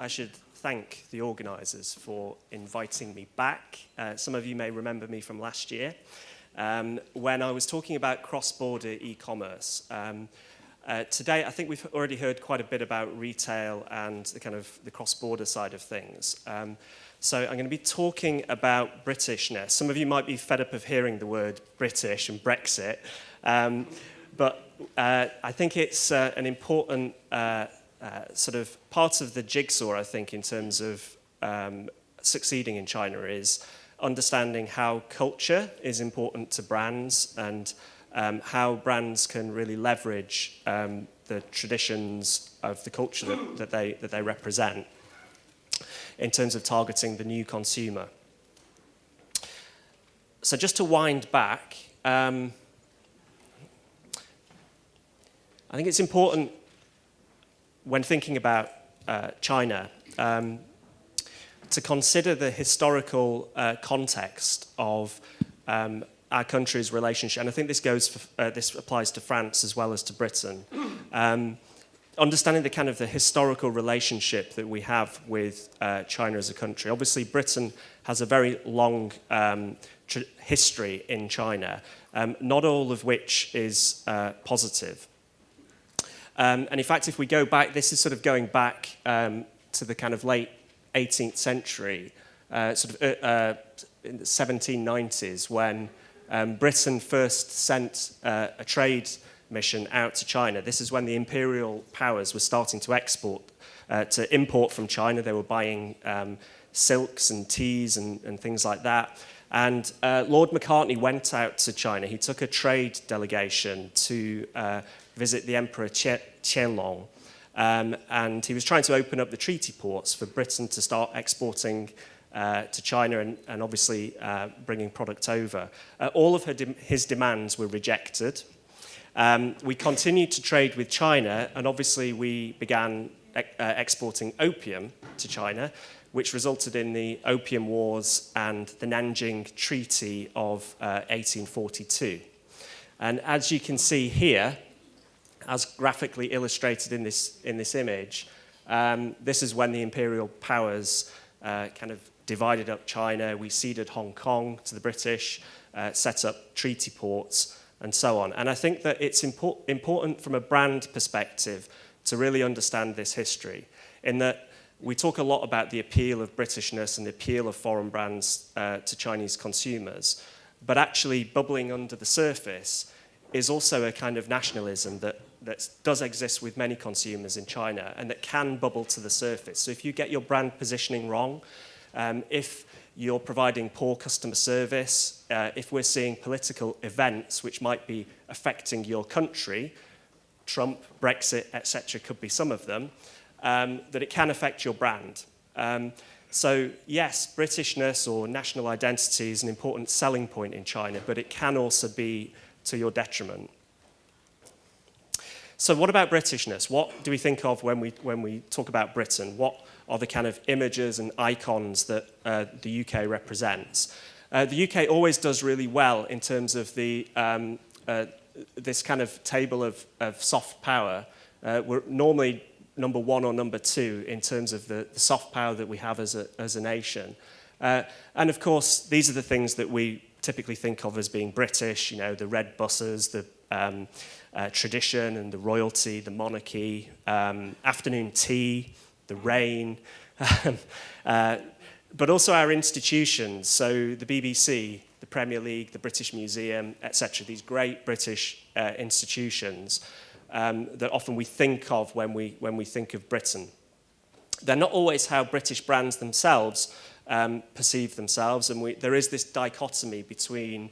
I should thank the organisers for inviting me back. Some of you may remember me from last year when I was talking about cross-border e-commerce. Today, I think we've already heard quite a bit about retail and the cross-border side of things. So I'm going to be talking about Britishness. Some of you might be fed up of hearing the word British and Brexit, but I think it's an important sort of part of the jigsaw, I think, in terms of succeeding in China is understanding how culture is important to brands and how brands can really leverage the traditions of the culture that they represent in terms of targeting the new consumer. So just to wind back, I think it's important when thinking about China to consider the historical context of our country's relationship, and I think this applies to France as well as to Britain. Understanding the historical relationship that we have with China as a country. Obviously, Britain has a very long history in China, not all of which is positive. And in fact, if we go back, this is sort of going back to the late 18th century, in the 1790s, when Britain first sent a trade mission out to China. This is when the imperial powers were starting to import from China. They were buying silks and teas and things like that. And Lord Macartney went out to China. He took a trade delegation to visit the Emperor Qianlong. And he was trying to open up the treaty ports for Britain to start exporting to China and obviously bringing product over. All of his demands were rejected. We continued to trade with China, and obviously we began exporting opium to China, which resulted in the Opium Wars and the Nanjing Treaty of 1842. And as you can see here, as graphically illustrated in this image, this is when the imperial powers divided up China. We ceded Hong Kong to the British, set up treaty ports, and so on. And I think that it's important from a brand perspective to really understand this history, in that we talk a lot about the appeal of Britishness and the appeal of foreign brands to Chinese consumers, but actually bubbling under the surface is also a kind of nationalism that does exist with many consumers in China and that can bubble to the surface. So if you get your brand positioning wrong, if you're providing poor customer service, if we're seeing political events which might be affecting your country, Trump, Brexit, etc., could be some of them, that it can affect your brand. So yes, Britishness or national identity is an important selling point in China, but it can also be to your detriment. So what about Britishness? What do we think of when we talk about Britain? What are the kind of images and icons that the UK represents? The UK always does really well in terms of the this kind of table of soft power. We're normally number one or number two in terms of the soft power that we have as a nation. And of course, these are the things that we typically think of as being British, the red buses, the tradition and the royalty, the monarchy, afternoon tea, the rain, but also our institutions, so the BBC, the Premier League, the British Museum, etc., these great British institutions that often we think of when we think of Britain. They're not always how British brands themselves perceive themselves, and there is this dichotomy between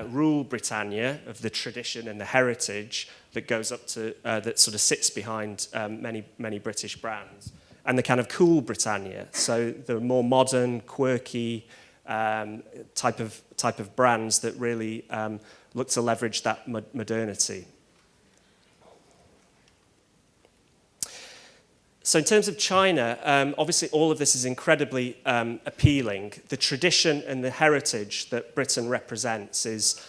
Rule Britannia, of the tradition and the heritage that goes up to, that sort of sits behind many British brands, and the kind of cool Britannia, so the more modern, quirky type of brands that really look to leverage that modernity. So in terms of China, obviously all of this is incredibly appealing. The tradition and the heritage that Britain represents is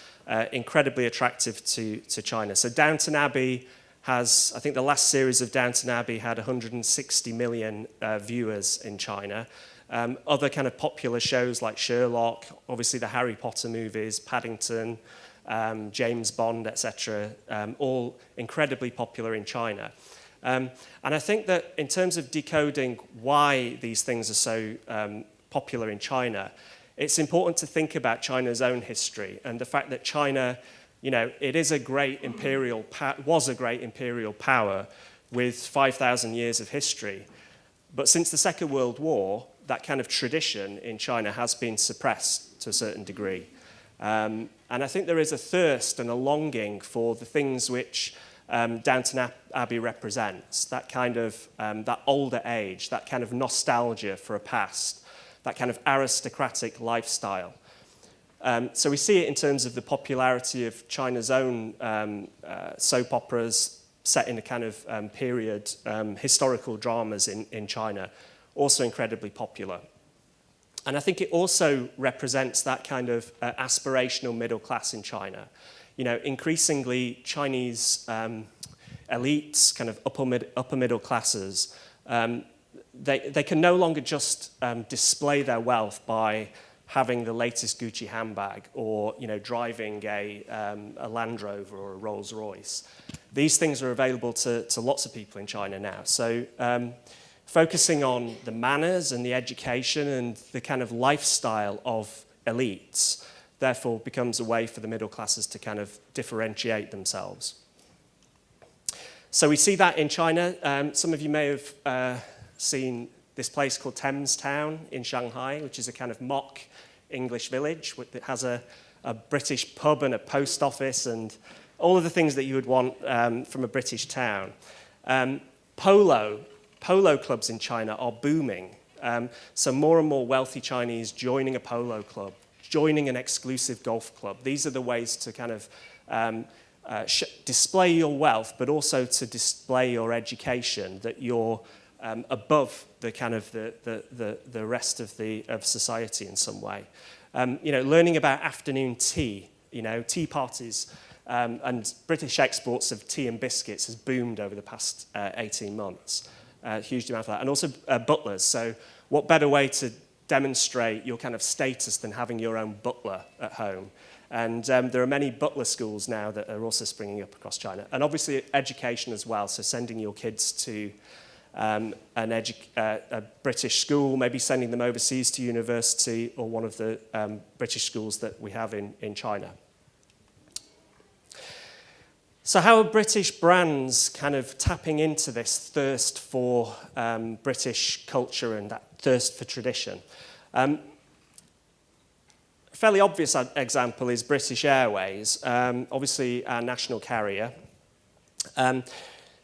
incredibly attractive to China. So Downton Abbey has, I think the last series of Downton Abbey had 160 million viewers in China. Other kind of popular shows like Sherlock, obviously the Harry Potter movies, Paddington, James Bond, etc., all incredibly popular in China. And I think that in terms of decoding why these things are so popular in China, it's important to think about China's own history and the fact that China, you know, it is a great was a great imperial power with 5,000 years of history. But since the Second World War, that kind of tradition in China has been suppressed to a certain degree. And I think there is a thirst and a longing for the things which Downton Abbey represents, that kind of, that older age, that kind of nostalgia for a past, that kind of aristocratic lifestyle. So we see it in terms of the popularity of China's own soap operas set in a kind of period, historical dramas in China, also incredibly popular. And I think it also represents that kind of aspirational middle class in China. You know, increasingly Chinese elites, kind of upper middle classes, they can no longer just display their wealth by having the latest Gucci handbag or, you know, driving a Land Rover or a Rolls Royce. These things are available to lots of people in China now. So focusing on the manners and the education and the kind of lifestyle of elites, therefore becomes a way for the middle classes to kind of differentiate themselves. So we see that in China. Some of you may have seen this place called Thames Town in Shanghai, which is a kind of mock English village that has a British pub and a post office and all of the things that you would want from a British town. Polo clubs in China are booming. So more and more wealthy Chinese joining a polo club, joining an exclusive golf club. These are the ways to kind of display your wealth, but also to display your education, that you're above the kind of the rest of society in some way. You know, learning about afternoon tea, you know, tea parties, and British exports of tea and biscuits has boomed over the past 18 months. Huge demand for that. And also butlers. So what better way to demonstrate your kind of status than having your own butler at home? And there are many butler schools now that are also springing up across China. And obviously education as well, so sending your kids to a British school, maybe sending them overseas to university or one of the British schools that we have in China. So how are British brands kind of tapping into this thirst for British culture and that thirst for tradition? A fairly obvious example is British Airways, obviously our national carrier.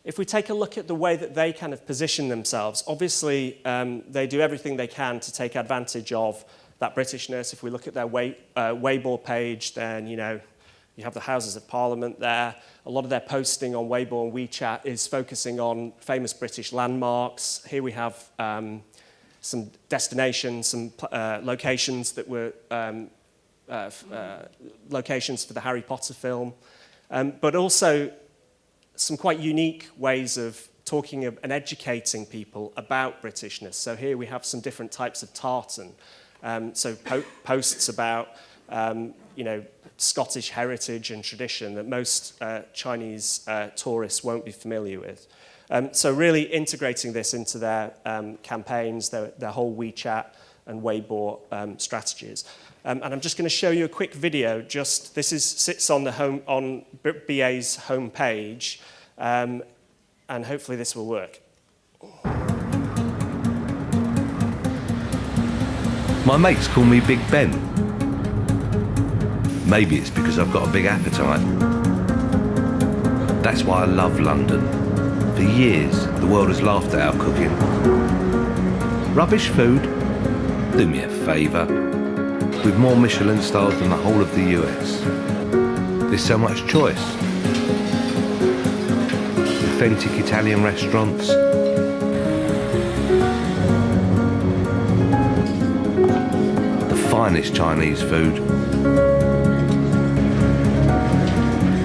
If we take a look at the way that they kind of position themselves, obviously they do everything they can to take advantage of that Britishness. If we look at their Weibo page, then, you know, you have the Houses of Parliament there. A lot of their posting on Weibo and WeChat is focusing on famous British landmarks. Here we have some destinations, some locations that were locations for the Harry Potter film, but also some quite unique ways of talking and educating people about Britishness. So here we have some different types of tartan. So posts about, you know, Scottish heritage and tradition that most Chinese tourists won't be familiar with. So really integrating this into their campaigns, their whole WeChat and Weibo strategies. And I'm just going to show you a quick video. This sits on BA's homepage, and hopefully this will work. My mates call me Big Ben. Maybe it's because I've got a big appetite. That's why I love London. For years, the world has laughed at our cooking. Rubbish food? Do me a favour. With more Michelin stars than the whole of the US. There's so much choice. Authentic Italian restaurants. The finest Chinese food.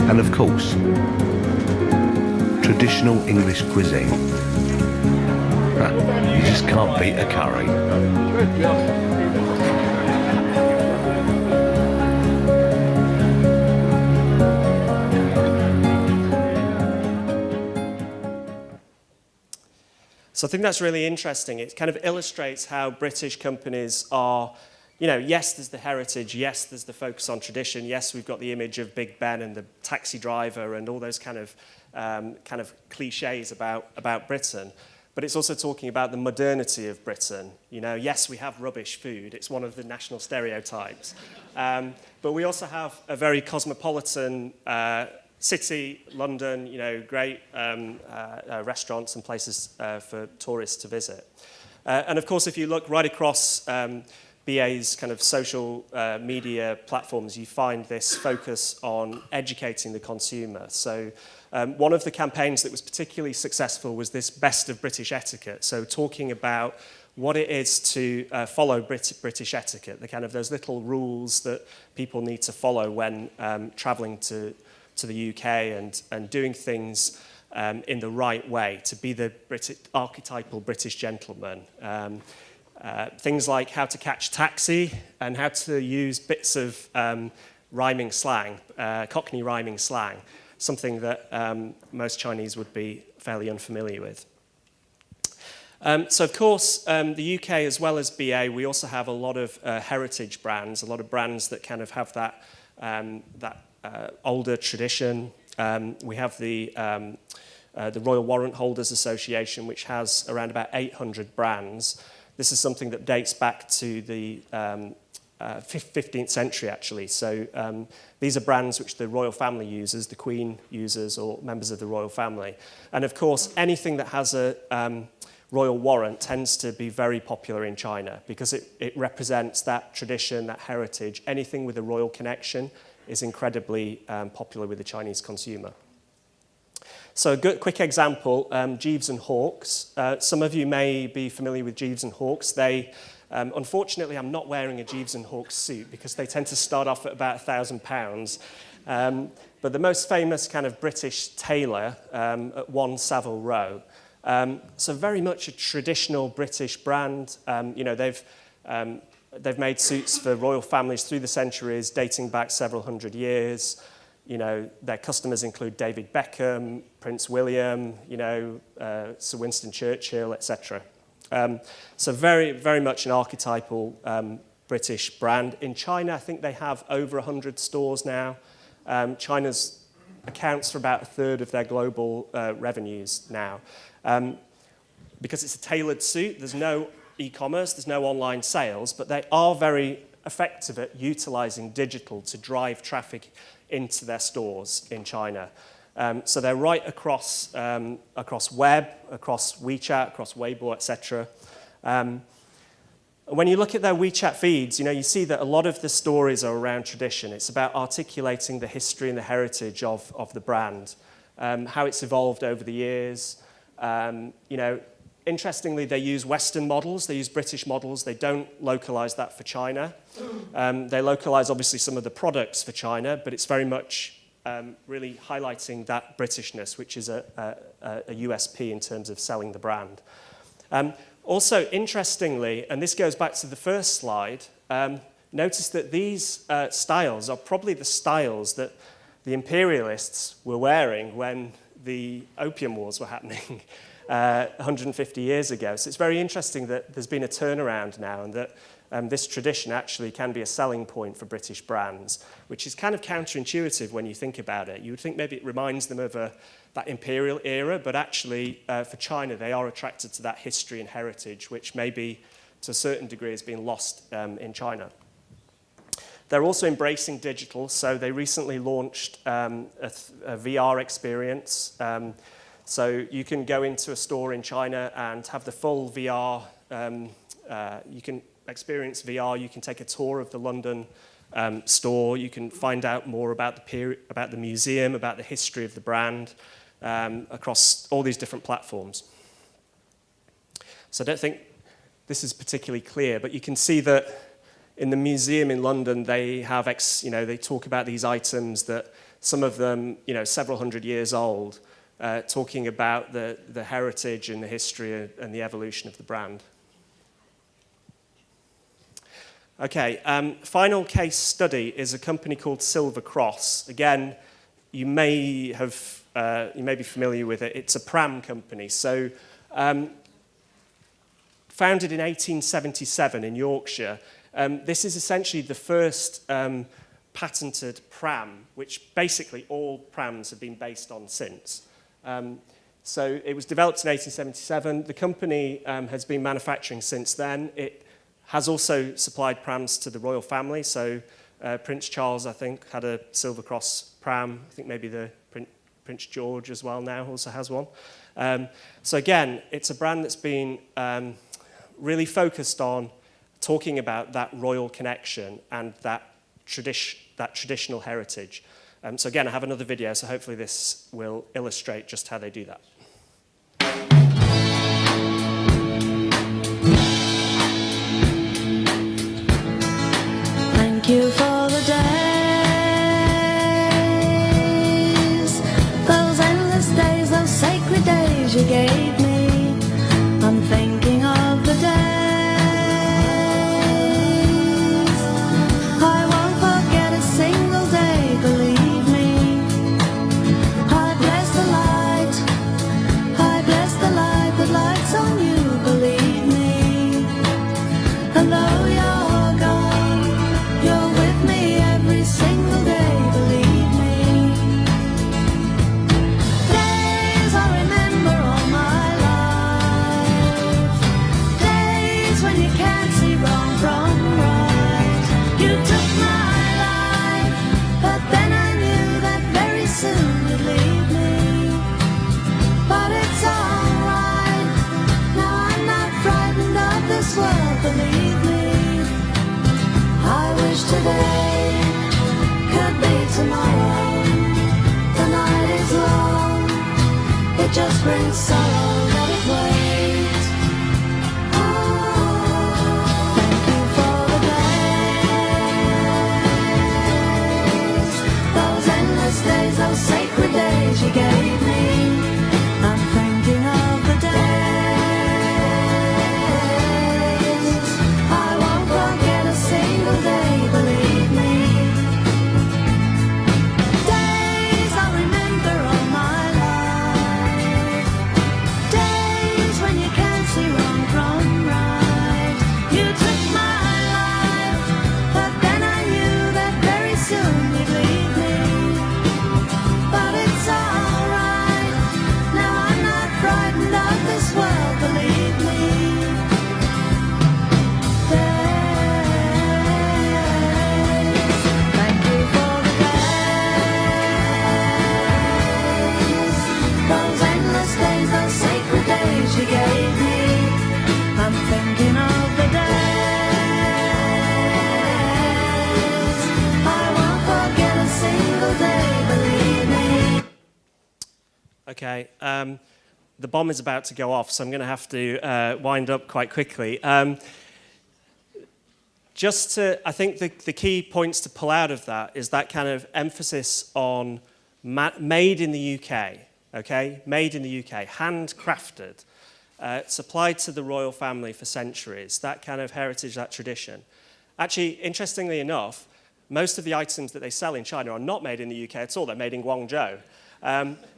And of course, traditional English cuisine. You just can't beat a curry. So I think that's really interesting. It kind of illustrates how British companies are, you know, yes, there's the heritage, yes, there's the focus on tradition, yes, we've got the image of Big Ben and the taxi driver and all those kind of cliches about Britain. But it's also talking about the modernity of Britain. You know, yes, we have rubbish food. It's one of the national stereotypes. But we also have a very cosmopolitan city, London, you know, great restaurants and places for tourists to visit. And of course, if you look right across BA's kind of social media platforms, you find this focus on educating the consumer. So one of the campaigns that was particularly successful was this Best of British Etiquette. So talking about what it is to follow British etiquette, the kind of those little rules that people need to follow when traveling to the UK and doing things in the right way, to be the archetypal British gentleman. Things like how to catch taxi and how to use bits of rhyming slang, Cockney rhyming slang, something that most Chinese would be fairly unfamiliar with. So of course, the UK as well as BA, we also have a lot of heritage brands, a lot of brands that kind of have that older tradition. We have the Royal Warrant Holders Association, which has around about 800 brands. This is something that dates back to the 15th century, actually. So these are brands which the royal family uses, the Queen uses, or members of the royal family. And of course, anything that has a royal warrant tends to be very popular in China because it represents that tradition, that heritage. Anything with a royal connection is incredibly popular with the Chinese consumer. So a quick example, Jeeves and Hawkes. Some of you may be familiar with Jeeves and Hawkes. They, unfortunately, I'm not wearing a Jeeves and Hawkes suit because they tend to start off at about £1,000. But the most famous kind of British tailor at 1 Savile Row. So very much a traditional British brand. You know, they've made suits for royal families through the centuries, dating back several hundred years. You know, their customers include David Beckham, Prince William, you know, Sir Winston Churchill, etc. So very, very much an archetypal British brand. In China, I think they have over 100 stores now. China's accounts for about a third of their global revenues now. Because it's a tailored suit, there's no e-commerce, there's no online sales, but they are very effective at utilizing digital to drive traffic into their stores in China. So they're right across web, across WeChat, across Weibo, etc. When you look at their WeChat feeds, you know, you see that a lot of the stories are around tradition. It's about articulating the history and the heritage of the brand, how it's evolved over the years. You know, interestingly, they use Western models, they use British models, they don't localize that for China. They localize, obviously, some of the products for China, but it's very much really highlighting that Britishness, which is a USP in terms of selling the brand. Also, interestingly, and this goes back to the first slide, notice that these styles are probably the styles that the imperialists were wearing when the Opium Wars were happening 150 years ago. So it's very interesting that there's been a turnaround now and that this tradition actually can be a selling point for British brands, which is kind of counterintuitive when you think about it. You would think maybe it reminds them of that imperial era, but actually for China, they are attracted to that history and heritage, which maybe to a certain degree has been lost in China. They're also embracing digital, so they recently launched a VR experience. So you can go into a store in China and have the full VR. You can experience VR. You can take a tour of the London store. You can find out more about the museum, about the history of the brand across all these different platforms. So I don't think this is particularly clear, but you can see that in the museum in London, they have they talk about these items that some of them, you know, several hundred years old. talking about the heritage and the history and the evolution of the brand. Okay, final case study is a company called Silver Cross. Again, you may be familiar with it. It's a pram company. So, founded in 1877 in Yorkshire, this is essentially the first patented pram, which basically all prams have been based on since. So it was developed in 1877. The company has been manufacturing since then. It has also supplied prams to the royal family. So Prince Charles, I think, had a Silver Cross pram. I think maybe the Prince George as well now also has one. So again, it's a brand that's been really focused on talking about that royal connection and that traditional heritage. So again, I have another video, so hopefully this will illustrate just how they do that. Thank you for the days, those endless days, those sacred days you gave me. I'm thinking of the days I won't forget a single day, believe me. I bless the light that lights on you, believe me. And though you're gone, you're with me every single day, believe me. Days I remember all my life, days when you can't see wrong from right. You took my life, but then I knew that very soon you'd leave me. But it's alright, now I'm not frightened of this world, believe me. I wish today could be tomorrow. The night is long, it just brings sorrow, let it wait. Oh, thank you for the days, those endless days, those sacred days you gave me. I'm thinking of the days I won't forget a single day, believe me. Days I remember all my life, days when you can't see wrong from right. You took my life, but then I knew that very soon you'd leave me. But it's alright, now I'm not frightened of this world, believe me. Thank you for the days, those endless days, those sacred days you gave me. I'm thinking of the days I won't forget a single day, believe me. Okay, the bomb is about to go off, so I'm going to have to wind up quite quickly. I think the key points to pull out of that is that kind of emphasis on made in the UK, okay? Made in the UK, handcrafted, supplied to the royal family for centuries, that kind of heritage, that tradition. Actually, interestingly enough, most of the items that they sell in China are not made in the UK at all, they're made in Guangzhou.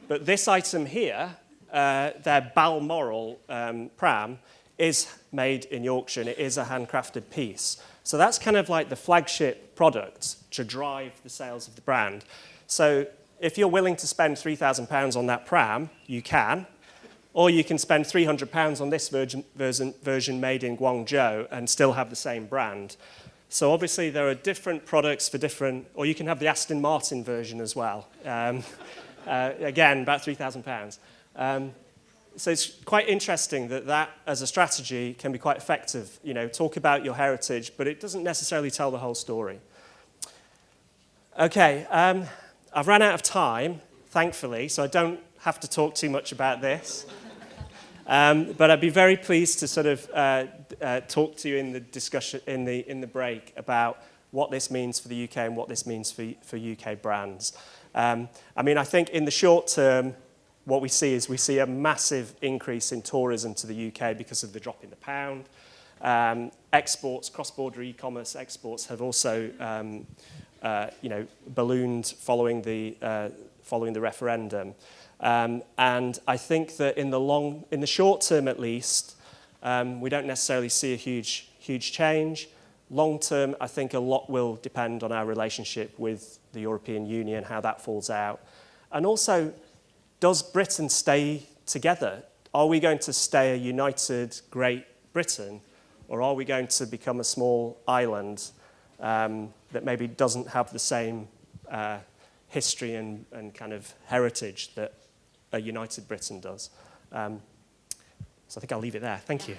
But this item here, their Balmoral pram, is made in Yorkshire, and it is a handcrafted piece. So that's kind of like the flagship product to drive the sales of the brand. So if you're willing to spend £3,000 on that pram, you can. Or you can spend £300 on this version made in Guangzhou and still have the same brand. So obviously there are different products for different, or you can have the Aston Martin version as well. Again, about £3,000. So it's quite interesting that as a strategy can be quite effective. You know, talk about your heritage, but it doesn't necessarily tell the whole story. Okay, I've run out of time, thankfully, so I don't have to talk too much about this. But I'd be very pleased to sort of talk to you in the discussion in the break about what this means for the UK and what this means for UK brands. I mean, I think in the short term, what we see a massive increase in tourism to the UK because of the drop in the pound. Exports, cross-border e-commerce exports have also ballooned following the referendum. And I think that in the short term at least, we don't necessarily see a huge change. Long term, I think a lot will depend on our relationship with the European Union, how that falls out. And also, does Britain stay together? Are we going to stay a united Great Britain, or are we going to become a small island that maybe doesn't have the same history and kind of heritage that a united Britain does? So I think I'll leave it there. Thank you.